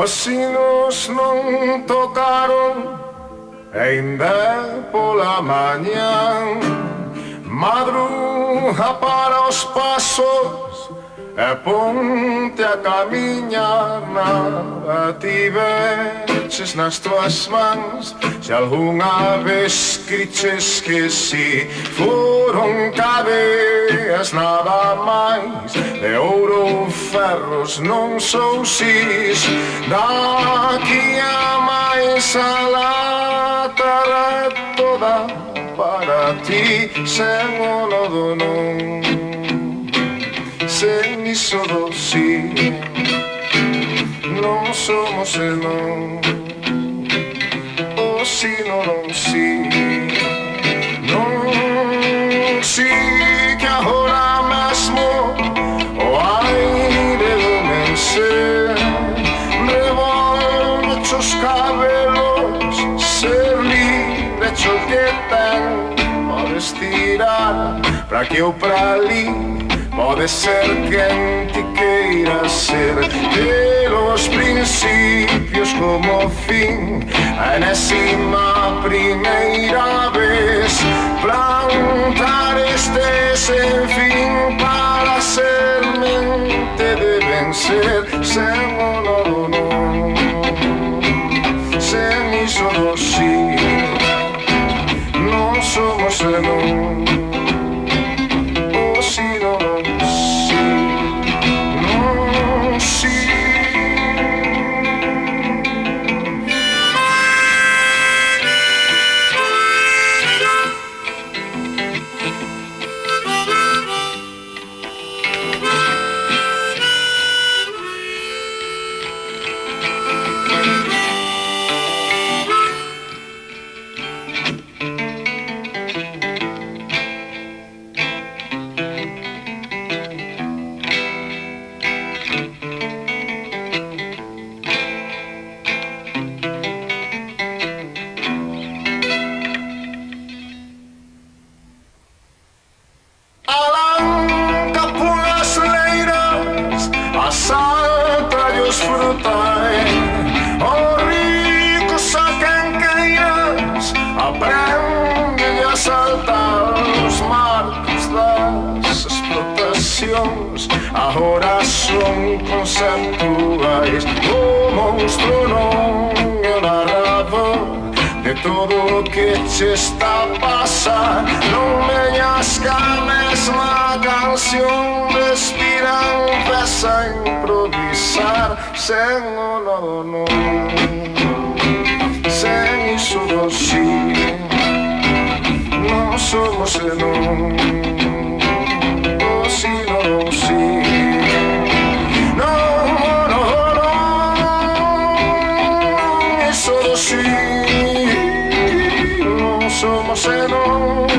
Os sinos non tocaron e ainda pola mañán madruga para os pasos e ponte a camiñar. Nada tiveches nas tuas mans se algunha vez criches que si. Foron cadeas nada máis de ouro ou ferros, non sou sis. Daqui a máis a lata é toda para ti, sen o nodo non, sen iso do si. Non somos e non, o si non si. Non si que agora mesmo o aire do menser revolve os cabelos, ser libre cho que ten. Podes tirar pra aquí ou pra ali, pode ser quen ti queira ser. Pelos principios como fin, a enésima primeira vez plantar este sen fin para ser mente deben ser. Sen o nodo non, sen iso do si. Non somos e non, o si non si. Non si. Salta os frutais, os ricos a quenqueiras, aprende a saltar os marcos das explotacións. Agora son conceptuais, o monstro non é o narrador de todo o que che está a pasar. Non veñas ca mesma canción, respira, empeza a improvisar. Sen o nodo non, sen iso do si. Non somos e non, o si non si. Non, non, non, iso do si. Non somos e non.